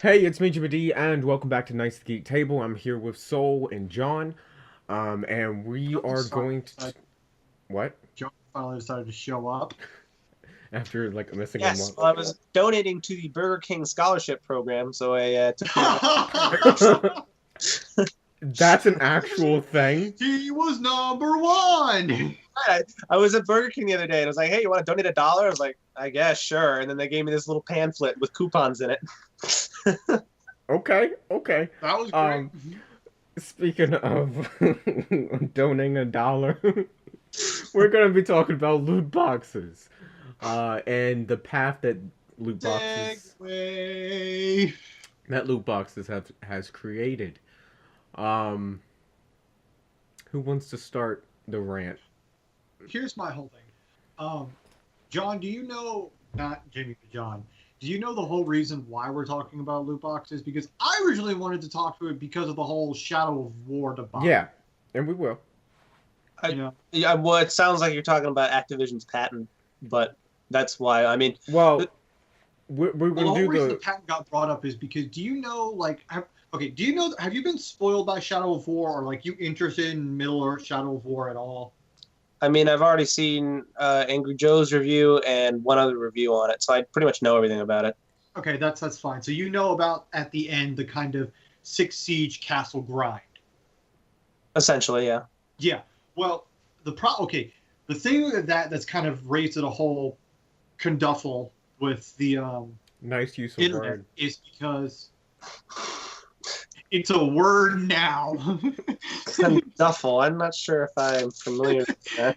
Hey, it's me, Jimmy D, and welcome back to Nice Geek Table. I'm here with Soul and John, and we John are finally going to decided, what? John finally decided to show up. After like missing a Yes, month. well, I was donating to the Burger King scholarship program, so I took me out. That's an actual thing. He was number one. I was at Burger King the other day, and I was like, "Hey, you want to donate $1?" I was like, "I guess, sure." And then they gave me this little pamphlet with coupons in it. Okay, okay. That was great. Um, Speaking of donating $1, we're gonna be talking about loot boxes, and the path Segway. that loot boxes have has created. Um, who wants to start the rant? Here's my whole thing. Um, John, do you know, not Jimmy, but John, do you know the whole reason why we're talking about loot boxes? Because I originally wanted to talk to it because of the whole Shadow of War debacle. Yeah, and we will. You know, Yeah, well, it sounds like you're talking about Activision's patent, but that's why. I mean, Well, we're well, the gonna whole do reason the the patent got brought up is because do you know, like, do you know, have you been spoiled by Shadow of War, or like you interested in Middle Earth Shadow of War at all? I've already seen Angry Joe's review and one other review on it, so I pretty much know everything about it. Okay, that's fine. So you know about at the end the kind of six siege castle grind. Essentially, yeah. Yeah. Well, okay, the thing that's kind of raised it a whole conduffle with the nice use of internet word. is because it's a word now. Duffel. I'm not sure if I'm familiar with that.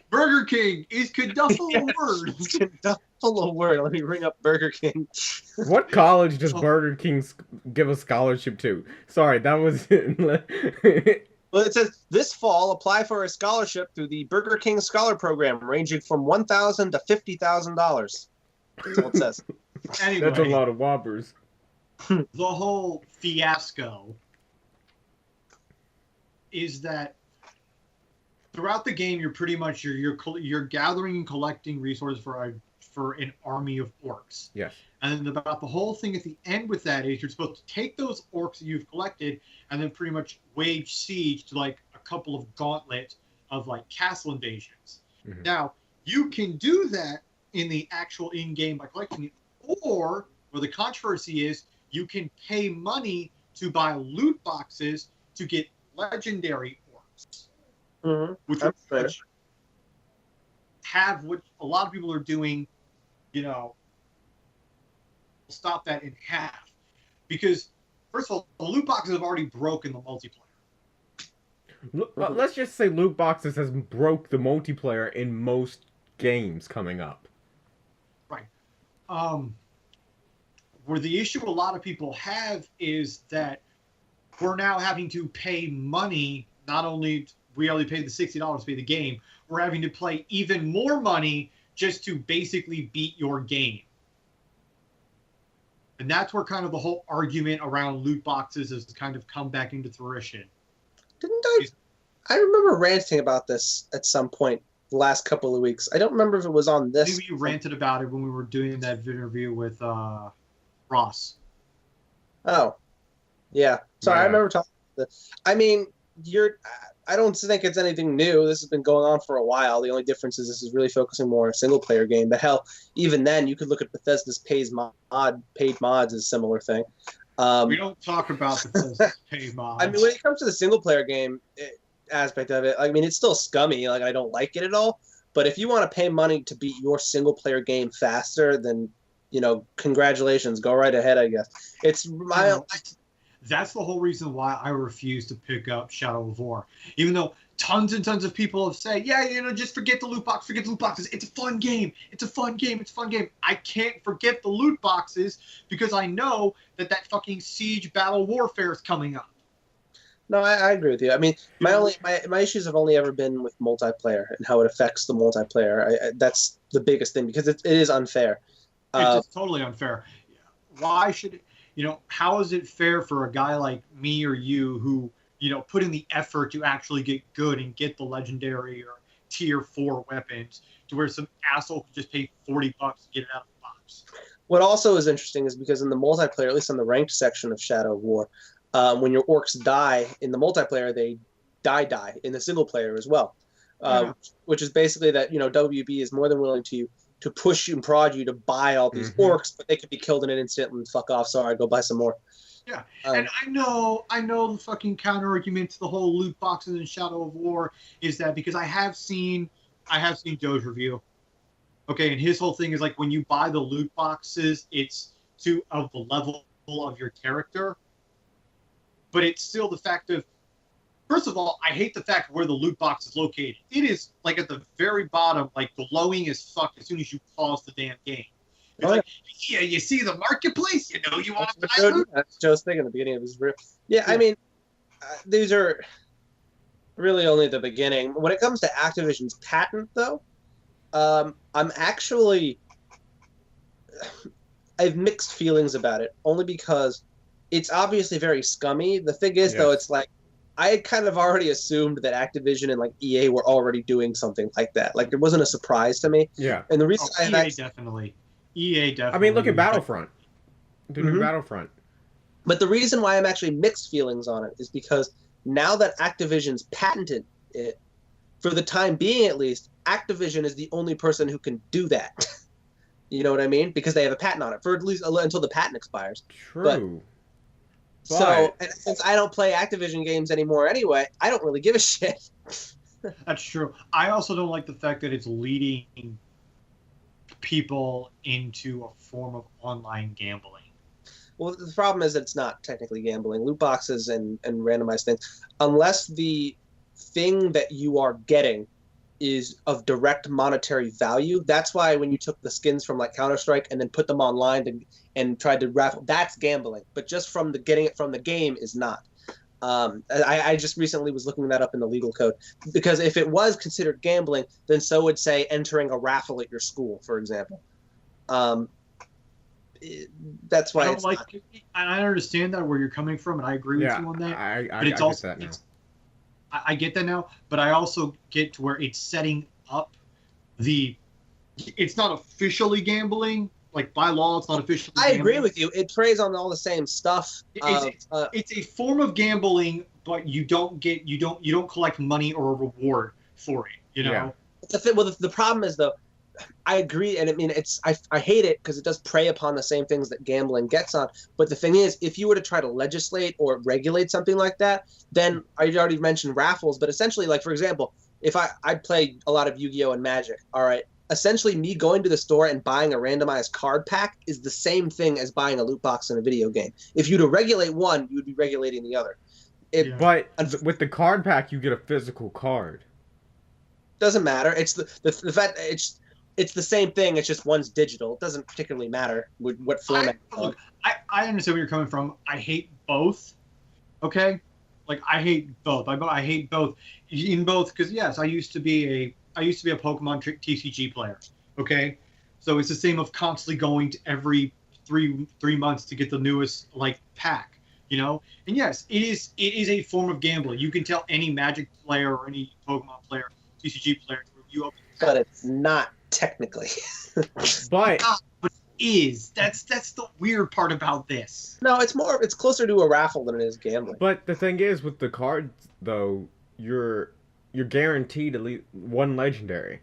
Burger King is caduffle a word. Duffel a word. Let me ring up Burger King. What college does So- Burger King give a scholarship to? Sorry, that was. Well, it says this fall apply for a scholarship through the Burger King Scholar Program, ranging from $1,000 to $50,000. That's all it says. Anyway, That's a lot of whoppers. the whole fiasco is that throughout the game you're pretty much you're gathering and collecting resources for an army of orcs. Yes. And then about the whole thing at the end with that is you're supposed to take those orcs that you've collected and then pretty much wage siege to like a couple of gauntlets of like castle invasions. Mhm. Now, you can do that in the actual in-game by collecting it, or where the controversy is, you can pay money to buy loot boxes to get legendary orcs, Mm-hmm. which That's fair. have what a lot of people are doing, you know, stop that in half. Because, first of all, the loot boxes have already broken the multiplayer. Let's just say loot boxes has broke the multiplayer in most games coming up. Right. Where the issue a lot of people have is that we're now having to pay money. Not only we only paid the $60 to pay the game, we're having to pay even more money just to basically beat your game. And that's where kind of the whole argument around loot boxes has kind of come back into fruition. Didn't I remember ranting about this at some point the last couple of weeks. I don't remember if it was on this. Maybe you ranted about it when we were doing that interview with Ross. Oh, yeah. Sorry, Yeah. I remember talking about this. I mean, I don't think it's anything new. This has been going on for a while. The only difference is this is really focusing more on a single-player game. But hell, even then, you could look at Bethesda's paid mods as a similar thing. We don't talk about the pay mods. I mean, when it comes to the single-player game aspect of it, I mean, it's still scummy. Like, I don't like it at all. But if you want to pay money to beat your single-player game faster, then, congratulations. Go right ahead, I guess. That's the whole reason why I refuse to pick up Shadow of War. Even though tons and tons of people have said, yeah, just forget the loot box, forget the loot boxes. It's a fun game. It's a fun game. It's a fun game. I can't forget the loot boxes because I know that fucking siege battle warfare is coming up. No, I agree with you. I mean, my issues have only ever been with multiplayer and how it affects the multiplayer. That's the biggest thing because it is unfair. It's just totally unfair. Why should it, how is it fair for a guy like me or you who, put in the effort to actually get good and get the legendary or tier 4 weapons to where some asshole could just pay $40 to get it out of the box? What also is interesting is because in the multiplayer, at least on the ranked section of Shadow of War, when your orcs die in the multiplayer, they die in the single player as well. Yeah. Which is basically that WB is more than willing to push you and prod you to buy all these orcs, but they could be killed in an instant and fuck off. Sorry, go buy some more. Yeah, and I know the fucking counter argument to the whole loot boxes in Shadow of War is that because I have seen Joe's review. Okay, and his whole thing is like when you buy the loot boxes, it's of the level of your character. But it's still the fact of, first of all, I hate the fact where the loot box is located. It is like at the very bottom, like glowing as fuck as soon as you pause the damn game. It's like, yeah, you see the marketplace, you want to buy loot. That's Joe's thing in the beginning of his review. Yeah, I mean, these are really only the beginning. When it comes to Activision's patent, though, I'm actually, I have mixed feelings about it, only because it's obviously very scummy. The thing is, though, it's like, I had kind of already assumed that Activision and like EA were already doing something like that. Like, it wasn't a surprise to me. Yeah. And the reason EA definitely. I mean, look at Battlefront. The new Battlefront. But the reason why I'm actually mixed feelings on it is because now that Activision's patented it, for the time being at least, Activision is the only person who can do that. You know what I mean? Because they have a patent on it, for at least until the patent expires. True. So, and since I don't play Activision games anymore anyway, I don't really give a shit. That's true. I also don't like the fact that it's leading people into a form of online gambling. Well, the problem is that it's not technically gambling. Loot boxes and randomized things, unless the thing that you are getting is of direct monetary value. That's why when you took the skins from like Counter-Strike and then put them online and tried to raffle, that's gambling. But just from getting it from the game is not. I just recently was looking that up in the legal code, because if it was considered gambling, then so would say entering a raffle at your school, for example. That's why I understand that where you're coming from, and I agree with you on that. I get that now. I get that now, but I also get to where it's setting up it's not officially gambling. Like by law, it's not officially gambling. I agree with you. It preys on all the same stuff. It's a form of gambling, but you don't collect money or a reward for it. Yeah. The problem is, though, I agree, and I mean, I hate it because it does prey upon the same things that gambling gets on. But the thing is, if you were to try to legislate or regulate something like that, then I already mentioned raffles, but essentially, like for example, if I play a lot of Yu-Gi-Oh! And Magic, all right, essentially me going to the store and buying a randomized card pack is the same thing as buying a loot box in a video game. If you were to regulate one, you would be regulating the other. But with the card pack, you get a physical card. Doesn't matter. It's the fact it's the same thing. It's just one's digital. It doesn't particularly matter what format. I understand where you're coming from. I hate both. Okay, like I hate both. I hate both in both because yes, I used to be a Pokemon TCG player. Okay, so it's the same of constantly going to every three months to get the newest like pack. And yes, it is a form of gambling. You can tell any Magic player or any Pokemon player, TCG player, to review up. But it's not technically. But it is. That's the weird part about this. No, it's closer to a raffle than it is gambling. But the thing is, with the cards, though, you're guaranteed at least one legendary.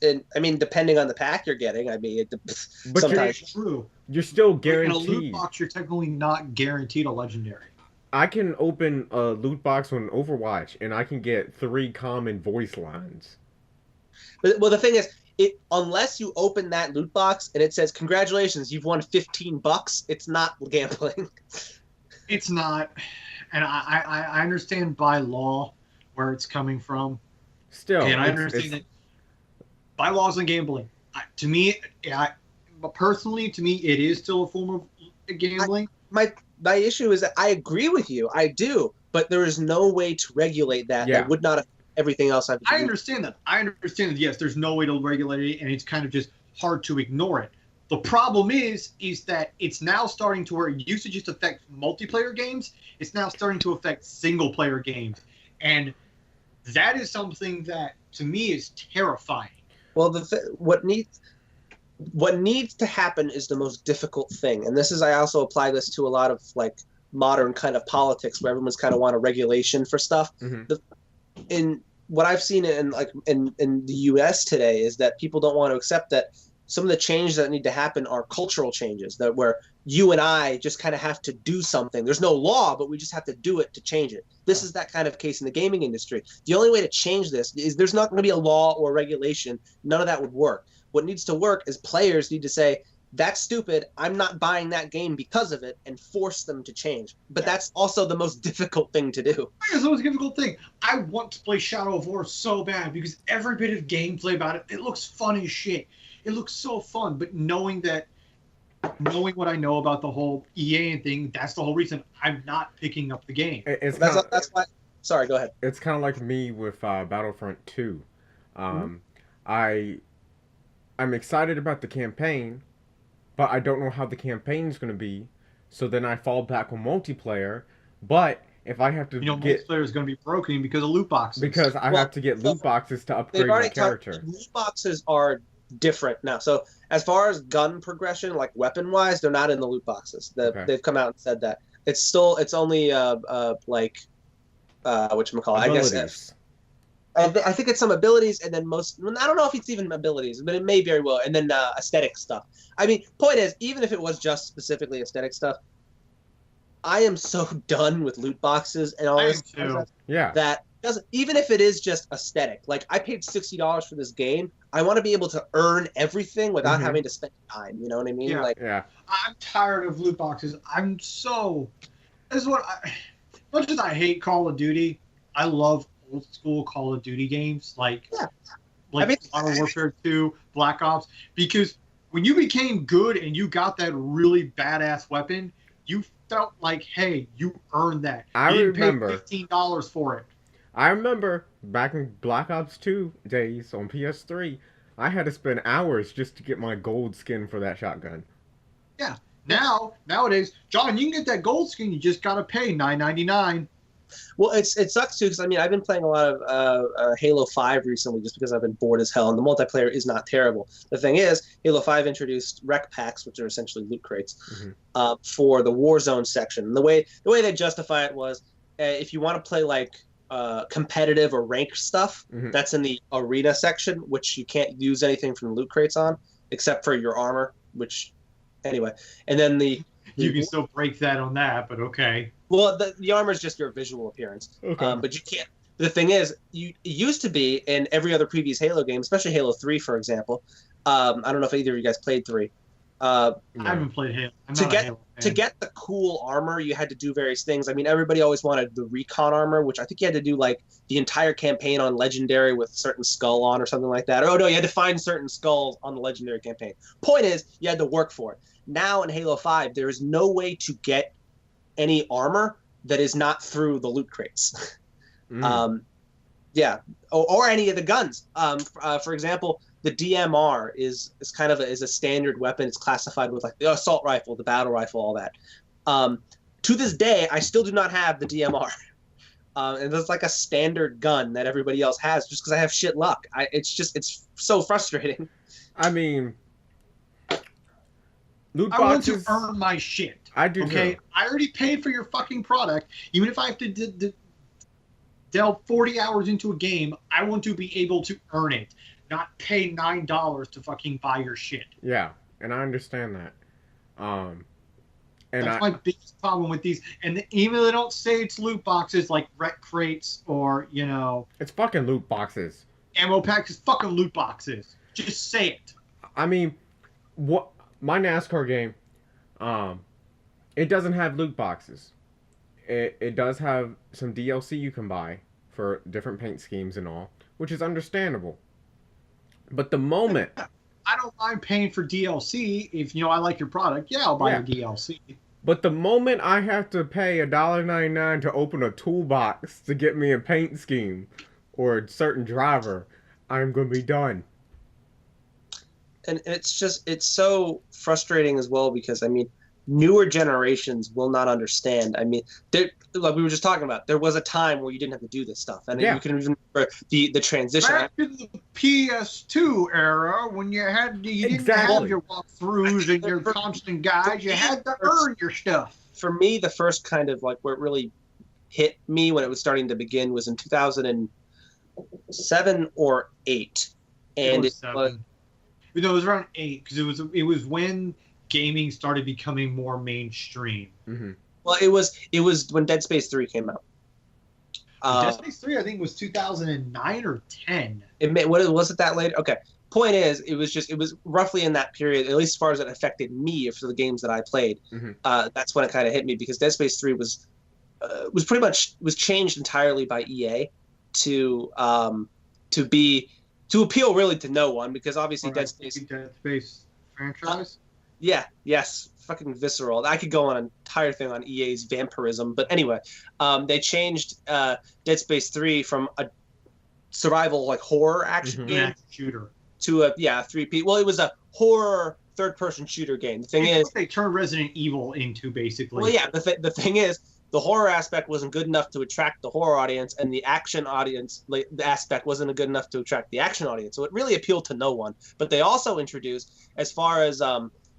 And I mean, depending on the pack you're getting, I mean, But sometimes true. You're still guaranteed. In a loot box, you're technically not guaranteed a legendary. I can open a loot box on Overwatch, and I can get 3 common voice lines. Well, the thing is, unless you open that loot box and it says, "Congratulations, you've won $15," it's not gambling. It's not, and I understand by law where it's coming from. Still, and I understand that by law isn't gambling. Personally, to me, it is still a form of gambling. My issue is that I agree with you. I do, but there is no way to regulate that. Yeah. That would not affect everything else I've done. I understand that. Yes, there's no way to regulate it, and it's kind of just hard to ignore it. The problem is that it's now starting to where it used to just affect multiplayer games. It's now starting to affect single-player games, and that is something that to me is terrifying. Well, what needs to happen is the most difficult thing, and this is I also apply this to a lot of like modern kind of politics where everyone's kind of want a regulation for stuff. Mm-hmm. In what I've seen in like in the U.S. today is that people don't want to accept that some of the changes that need to happen are cultural changes, that where you and I just kind of have to do something. There's no law, but we just have to do it to change it. This is that kind of case in the gaming industry. The only way to change this is there's not going to be a law or regulation. None of that would work. What needs to work is players need to say, that's stupid, I'm not buying that game because of it, and force them to change. But that's also the most difficult thing to do. It's the most difficult thing. I want to play Shadow of War so bad because every bit of gameplay about it, it looks fun as shit. It looks so fun, but knowing what I know about the whole EA thing, that's the whole reason I'm not picking up the game. That's why. Sorry, go ahead. It's kind of like me with Battlefront 2. I'm excited about the campaign, but I don't know how the campaign's going to be. So then I fall back on multiplayer. But if I have to multiplayer is going to be broken because of loot boxes. Because I have to get loot boxes to upgrade my character. Loot boxes are different now. So as far as gun progression, like weapon wise, they're not in the loot boxes. They've come out and said that it's only whatchamacallit, I guess. I think it's some abilities, and then I don't know if it's even abilities, but it may very well, and then aesthetic stuff. I mean, point is, even if it was just specifically aesthetic stuff, I am so done with loot boxes and all this stuff that doesn't, even if it is just aesthetic. Like, I paid $60 for this game. I want to be able to earn everything without having to spend time. You know what I mean? I'm tired of loot boxes. Much as I hate Call of Duty, I love old school Call of Duty games like Modern Warfare 2, Black Ops, because when you became good and you got that really badass weapon, you felt like, hey, you earned that. You didn't pay $15 for it. I remember back in Black Ops 2 days on PS3, I had to spend hours just to get my gold skin for that shotgun. Yeah. Nowadays, John, you can get that gold skin. You just gotta pay $9.99. Well, it sucks too because I mean I've been playing a lot of Halo 5 recently just because I've been bored as hell, and the multiplayer is not terrible. The thing is, Halo 5 introduced rec packs, which are essentially loot crates, for the Warzone section. And the way they justify it was if you want to play like competitive or ranked stuff, that's in the arena section, which you can't use anything from the loot crates on except for your armor. Which anyway, and then you can still break that on that, but okay. Well, the armor is just your visual appearance. Okay. But you can't. The thing is, it used to be in every other previous Halo game, especially Halo 3, for example. I don't know if either of you guys played 3. I haven't played Halo. To get the cool armor, you had to do various things. I mean, everybody always wanted the recon armor, which I think you had to do like the entire campaign on Legendary with a certain skull on or something like that. Oh no, you had to find certain skulls on the Legendary campaign. Point is, you had to work for it. Now in Halo 5, there is no way to get any armor that is not through the loot crates. Or any of the guns. For example, the DMR is kind of a standard weapon. It's classified with like the assault rifle, the battle rifle, all that. To this day, I still do not have the DMR. And that's like a standard gun that everybody else has just because I have shit luck. It's so frustrating. I mean, loot boxes, I want to earn my shit. I do. Okay, I already paid for your fucking product. Even if I have to delve 40 hours into a game, I want to be able to earn it, not pay $9 to fucking buy your shit. Yeah, and I understand that. And that's my biggest problem with these. And even though they don't say it's loot boxes like rec crates or it's fucking loot boxes. Ammo packs is fucking loot boxes. Just say it. I mean, what my NASCAR game, it doesn't have loot boxes. It does have some DLC you can buy for different paint schemes and all, which is understandable. But the moment I don't mind paying for DLC if I like your product, I'll buy your DLC. But the moment I have to pay $1.99 to open a toolbox to get me a paint scheme or a certain driver, I'm gonna be done. And it's so frustrating as well because I mean, newer generations will not understand. I mean, like we were just talking about, there was a time where you didn't have to do this stuff, and Yeah. you can even remember the transition. Back in the PS2 era, when you didn't have your walkthroughs and your constant guides, you had to earn your stuff. For me, the first kind of like where it really hit me when it was starting to begin was in 2007 or 8, and it was No, it was around 8 because it was when gaming started becoming more mainstream. Mm-hmm. well, it was when Dead Space 3 came out. Dead Space 3, I think, was 2009 or 10. Was it that late? Okay. Point is, it was roughly in that period, at least as far as it affected me for the games that I played. Mm-hmm. That's when it kind of hit me, because Dead Space 3 was pretty much changed entirely by EA to appeal really to no one, because obviously Dead Space franchise. Yes, fucking visceral. I could go on an entire thing on EA's vampirism, but anyway, they changed Dead Space 3 from a survival like horror action game shooter to a 3P. Well, it was a horror third-person shooter game. The thing is, they turned Resident Evil into basically. Well, yeah. The thing is, the horror aspect wasn't good enough to attract the horror audience, and the action audience, like, the aspect wasn't good enough to attract the action audience. So it really appealed to no one. But they also introduced, as far as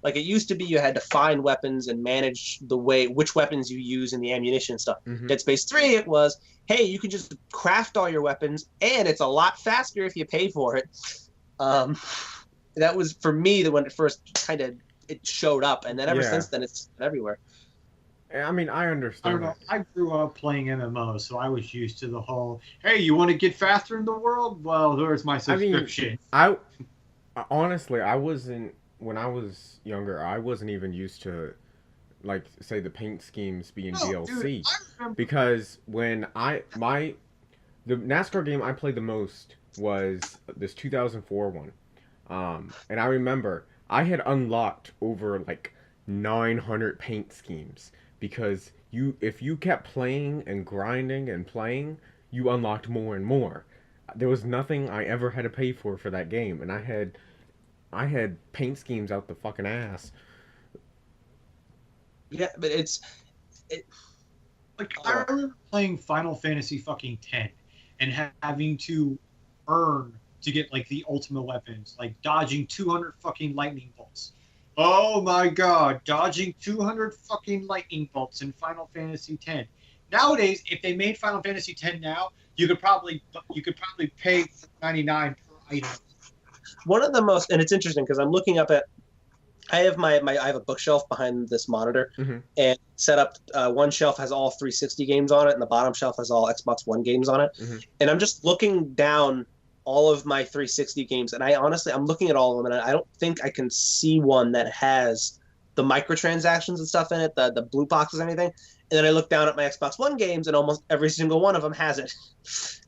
like it used to be, you had to find weapons and manage which weapons you use in the ammunition and stuff. Mm-hmm. Dead Space 3, it was, hey, you can just craft all your weapons, and it's a lot faster if you pay for it. That was, for me, when it first kind of it showed up, and then ever since then it's everywhere. I mean, I understand. I don't know. I grew up playing MMOs, so I was used to the whole, hey, you want to get faster in the world? Well, there's my subscription. I honestly, when I was younger, I wasn't even used to, like, say, the paint schemes being DLC. Dude, because when the NASCAR game I played the most was this 2004 one. And I remember I had unlocked over like 900 paint schemes, because if you kept playing and grinding and playing, you unlocked more and more. There was nothing I ever had to pay for that game, and I had paint schemes out the fucking ass. Yeah, but I remember playing Final Fantasy fucking 10 and having to earn to get like the ultimate weapons, like dodging 200 fucking lightning bolts. Oh my god, dodging 200 fucking lightning bolts in Final Fantasy 10. Nowadays, if they made Final Fantasy 10 now, you could probably pay $99 per item. One of the most, and it's interesting because I'm looking up at, I have I have a bookshelf behind this monitor, mm-hmm. and set up. One shelf has all 360 games on it, and the bottom shelf has all Xbox One games on it. Mm-hmm. And I'm just looking down all of my 360 games, and I'm looking at all of them, and I don't think I can see one that has the microtransactions and stuff in it, the blue boxes and anything. And then I look down at my Xbox One games, and almost every single one of them has it.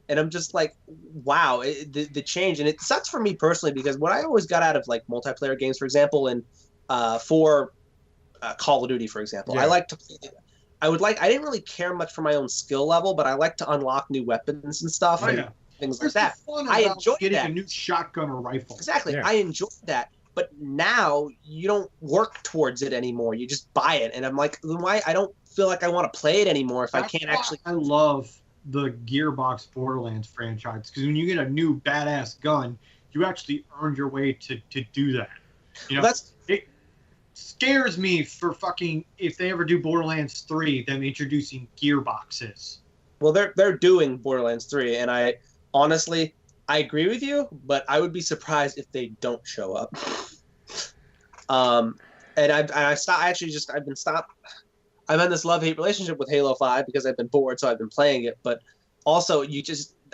And I'm just like, wow, the change. And it sucks for me personally, because what I always got out of like multiplayer games, for example, and for Call of Duty, for example, yeah. I like to play. I didn't really care much for my own skill level, but I like to unlock new weapons and stuff. Oh, yeah. Things like that. I enjoyed getting that. a new shotgun or rifle. Exactly. Yeah. I enjoyed that. But now you don't work towards it anymore. You just buy it. And I'm like, why? I don't feel like I want to play it anymore if I can't actually. I love the Gearbox Borderlands franchise, because when you get a new badass gun, you actually earned your way to do that. You know, it scares me for fucking, if they ever do Borderlands 3, them introducing gearboxes. Well, they're doing Borderlands 3, and I honestly agree with you, but I would be surprised if they don't show up. And I've had this love-hate relationship with Halo 5 because I've been bored, so I've been playing it. But also,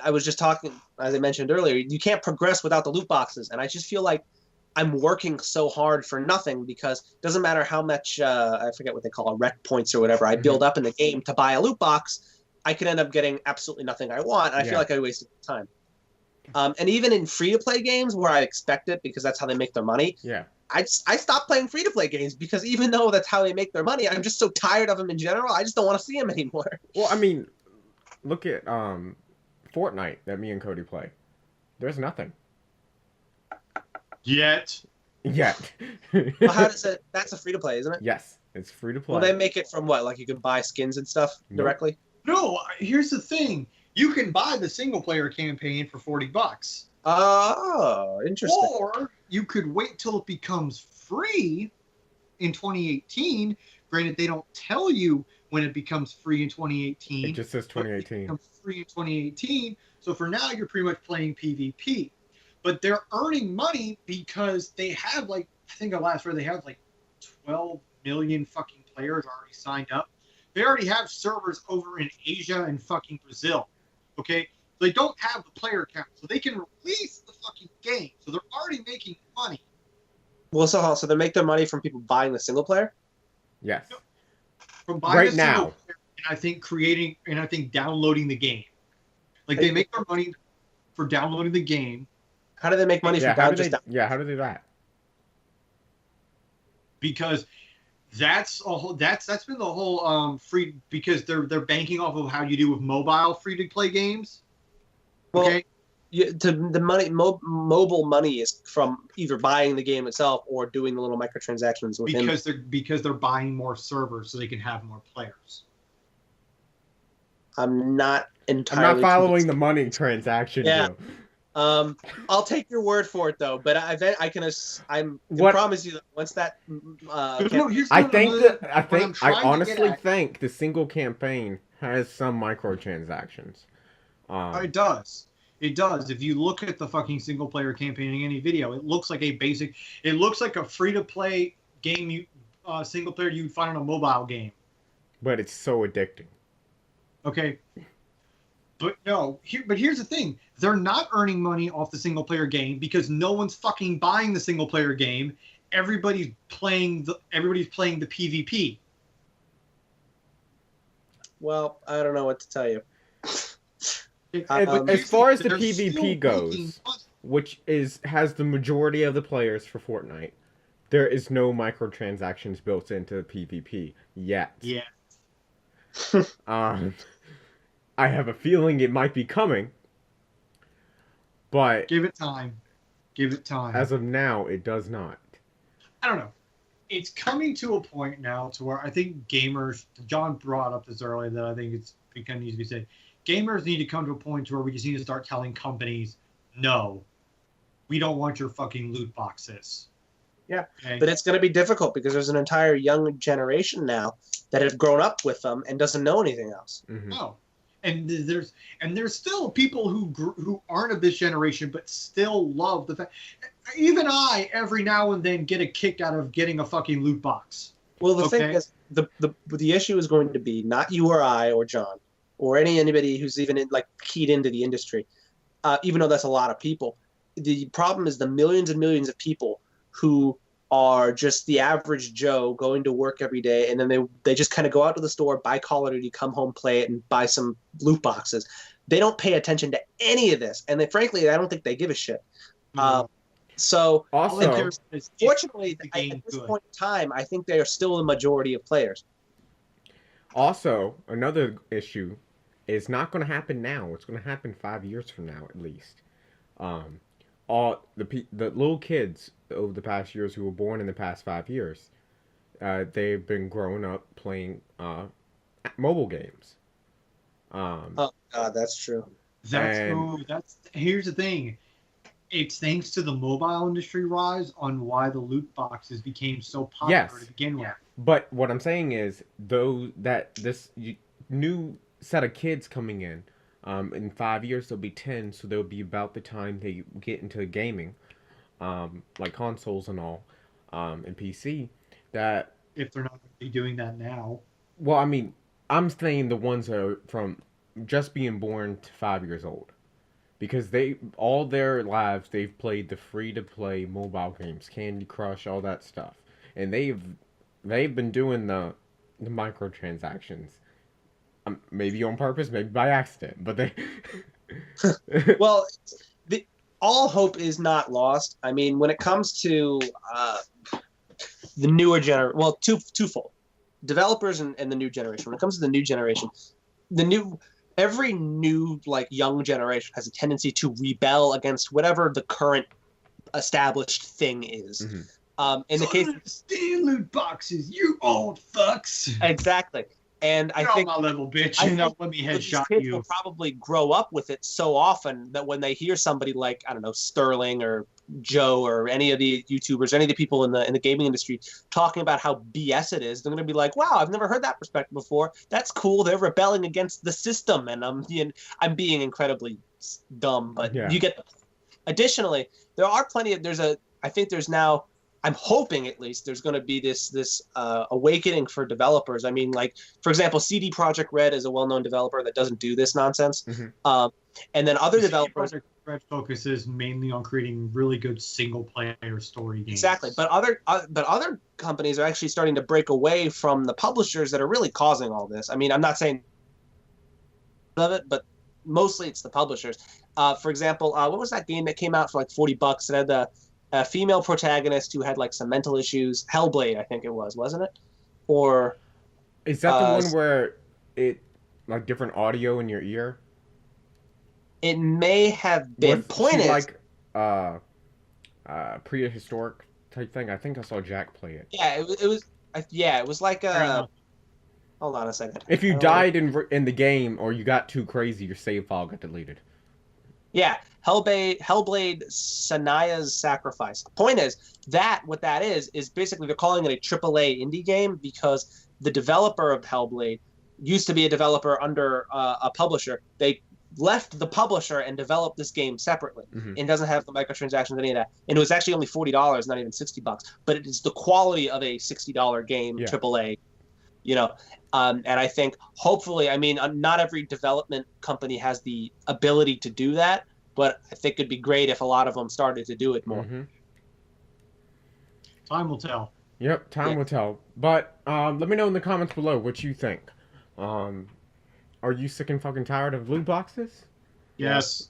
I was just talking, as I mentioned earlier, you can't progress without the loot boxes, and I just feel like I'm working so hard for nothing, because it doesn't matter how much, I forget what they call it, rec points or whatever, I build up in the game to buy a loot box, I could end up getting absolutely nothing I want, and I feel like I wasted time. And even in free-to-play games where I expect it, because that's how they make their money, yeah. I stopped playing free-to-play games, because even though that's how they make their money, I'm just so tired of them in general, I just don't want to see them anymore. Well, I mean, look at Fortnite that me and Cody play. There's nothing. Yet. Well, how does it? That's a free-to-play, isn't it? Yes. It's free to play. Will they make it from what? Like you can buy skins and stuff directly? No, here's the thing. You can buy the single player campaign for $40. Oh, interesting. Or you could wait till it becomes free in 2018. Granted, they don't tell you when it becomes free in 2018. It just says 2018. It becomes free in 2018. So for now, you're pretty much playing PvP. But they're earning money because they have I think I last read they have 12 million fucking players already signed up. They already have servers over in Asia and fucking Brazil. Okay? So they don't have the player count. So they can release the fucking game. So they're already making money. Well, so they make their money from people buying the single player? Yes. From buying Right a single now. player, and I think downloading the game. They make their money for downloading the game. How do they make money Yeah, from how down do just they, down? yeah, how do they do that? Because that's been the whole free, because they're banking off of how you do with mobile free to play games. Well, Okay. The money, mobile money is from either buying the game itself or doing the little microtransactions within. Because they're buying more servers so they can have more players. I'm not I'm entirely. not following the money transaction. Yeah. Joe. I'll take your word for it though. But I can What- promise you that once that. I honestly think the single campaign has some microtransactions. It does. It does. If you look at the fucking single player campaign in any video, it looks like a free to play game single player you'd find on a mobile game. But it's so addicting. Okay. But no, here's the thing. They're not earning money off the single player game because no one's fucking buying the single player game. Everybody's playing the PvP. Well, I don't know what to tell you. As far as the They're still PvP making goes, money. which has the majority of the players for Fortnite, there is no microtransactions built into the PvP yet. Yeah. I have a feeling it might be coming, but Give it time. Give it time. as of now, it does not. I don't know. It's coming to a point now to where I think gamers, John brought up this earlier, that I think it kind of needs to be said. Gamers need to come to a point to where we just need to start telling companies, no, we don't want your fucking loot boxes. Yeah, okay? but it's going to be difficult because there's an entire young generation now that have grown up with them and doesn't know anything else. Mhm. No. And there's still people who aren't of this generation but still love the fact. Even I, every now and then, get a kick out of getting a fucking loot box. Well, the Okay. thing is, the issue is going to be not you or I or John or anybody who's even keyed into the industry, even though that's a lot of people. The problem is the millions and millions of people who are just the average Joe going to work every day, and then they just kind of go out to the store, buy Call of Duty, come home, play it, and buy some loot boxes. They don't pay attention to any of this, and frankly, I don't think they give a shit. So, Also, fortunately, the at game this good. point in time, I think they are still the majority of players. another issue is not going to happen now. It's going to happen 5 years from now, at least. All the little kids over the past years who were born in the past 5 years, they've been growing up playing mobile games. Oh God, that's true. Here's the thing. It's thanks to the mobile industry rise on why the loot boxes became so popular Yes. to begin with. But what I'm saying is, this new set of kids coming in 5 years, they'll be 10, so they'll be about the time they get into gaming, like consoles and all, and PC. That, If they're not going to be doing that now. well, I mean, I'm saying the ones that are from just being born to 5 years old, because all their lives they've played the free-to-play mobile games, Candy Crush, all that stuff, and they've been doing the microtransactions. Maybe on purpose, maybe by accident, but they. Well, all hope is not lost. I mean, when it comes to the newer generation, well, twofold: developers and the new generation. When it comes to the new generation, every new young generation has a tendency to rebel against whatever the current established thing is. Mhm. In the case, understand loot boxes, you old fucks. exactly. And I You're think on my level, bitch. I You know, think let me these headshot kids you. will probably grow up with it so often that when they hear somebody like, I don't know, Sterling or Joe or any of the YouTubers, any of the people in the gaming industry talking about how BS it is, they're going to be like, wow, I've never heard that perspective before. That's cool. They're rebelling against the system. And I'm being incredibly dumb, but Yeah. you get. Additionally, there are plenty of, I think there's now, I'm hoping at least there's going to be this awakening for developers. I mean, like, for example, CD Projekt Red is a well-known developer that doesn't do this nonsense. Mhm. And then other developers. Project Red focuses mainly on creating really good single-player story games. Exactly, but other companies are actually starting to break away from the publishers that are really causing all this. I mean, I'm not saying of it, but mostly it's the publishers. For example, what was that game that came out for like $40 that had a female protagonist who had like some mental issues? Hellblade, I think it was, wasn't it? Or Is that the one where it like different audio in your ear? it may have been. Was Point she is, like prehistoric type thing? I think I saw Jack play it. yeah, it was. Yeah, it was like Fair a. enough. Hold on a second. If I you don't died in the game or you got too crazy, your save file got deleted. Yeah, Hellblade Sanaya's Sacrifice. Point is, what that is basically they're calling it a AAA indie game because the developer of Hellblade used to be a developer under a publisher. They left the publisher and developed this game separately. Mhm. It doesn't have the microtransactions, any of that. And it was actually only $40, not even $60. But it is the quality of a $60 game, Yeah. AAA. You know, and I think hopefully, I mean, not every development company has the ability to do that, but I think it'd be great if a lot of them started to do it more. Mhm. Time will tell. Yep, time will tell. But let me know in the comments below what you think. Are you sick and fucking tired of loot boxes? Yes.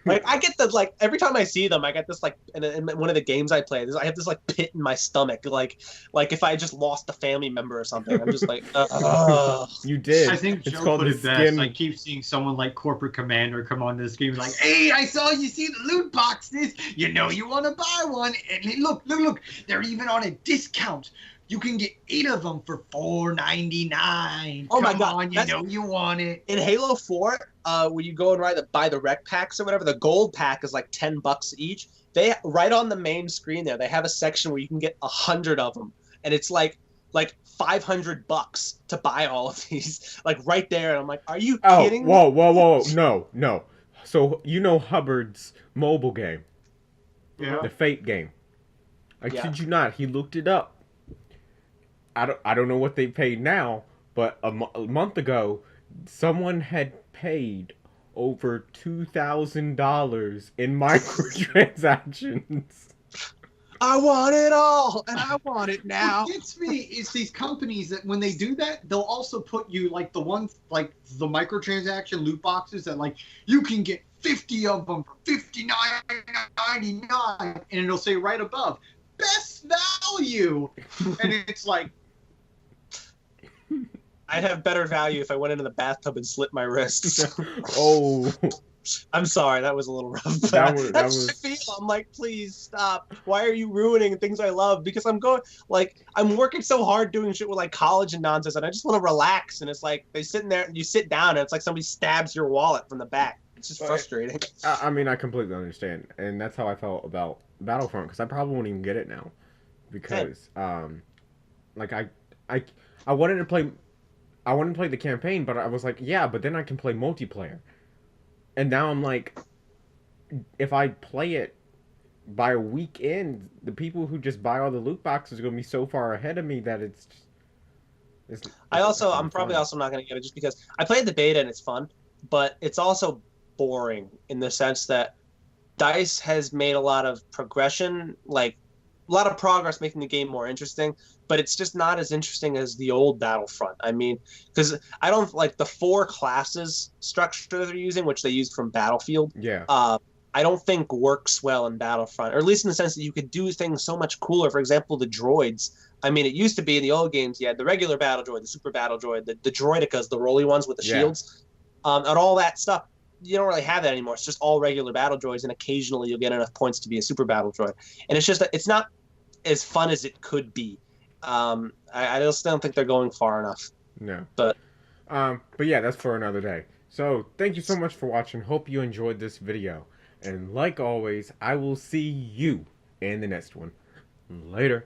Like I get every time I see them, I get this in one of the games I play. I have this pit in my stomach, like if I just lost a family member or something. I'm just like, ugh. You did. I think it's Joe called put the it best. skin. I keep seeing someone like Corporate Commander come on this game like, hey, I saw you see the loot boxes. You know you want to buy one. And look. They're even on a discount. You can get 8 of them for $4.99. Oh my Come God, on, you know you want it. In Halo 4, when you go and buy the rec packs or whatever, the gold pack is like $10 each. They right on the main screen there, they have a section where you can get 100 of them, and it's like $500 to buy all of these, like right there. And I'm like, are you kidding me? Whoa, no. So you know Hubbard's mobile game, Yeah. the Fate game. I Yeah. kid you not. He looked it up. I don't know what they paid now, but a month ago, someone had paid over $2,000 in microtransactions. I want it all, and I want it now. What gets me is these companies that when they do that, they'll also put you like the ones like the microtransaction loot boxes that like you can get 50 of them for $59.99, and it'll say right above best value, and it's like, I'd have better value if I went into the bathtub and slit my wrists. Oh, I'm sorry, that was a little rough. That was- That's how I feel. I'm like, please stop. Why are you ruining things I love? Because I'm working so hard doing shit with like college and nonsense, and I just want to relax. And it's like they sit in there and you sit down, and it's like somebody stabs your wallet from the back. It's just frustrating. I mean, I completely understand, and that's how I felt about Battlefront because I probably won't even get it now because, like I wanted to play. I wanted to play the campaign, but I was like, yeah, but then I can play multiplayer. And now I'm like, if I play it by a weekend, the people who just buy all the loot boxes are going to be so far ahead of me that it's I'm probably also not going to get it just because I played the beta and it's fun, but it's also boring in the sense that DICE has made a lot of progression, like a lot of progress making the game more interesting, but it's just not as interesting as the old Battlefront. I mean, because I don't like the 4 classes structure they're using, which they used from Battlefield. Yeah. I don't think works well in Battlefront, or at least in the sense that you could do things so much cooler. For example, the droids. I mean, it used to be in the old games, you had the regular battle droid, the super battle droid, the droidicas, the rolly ones with the shields, and all that stuff. you don't really have that anymore. It's just all regular battle droids, and occasionally you'll get enough points to be a super battle droid. And it's just it's not as fun as it could be. I just don't think they're going far enough. No. But yeah, that's for another day. So thank you so much for watching. Hope you enjoyed this video. And like always, I will see you in the next one. Later.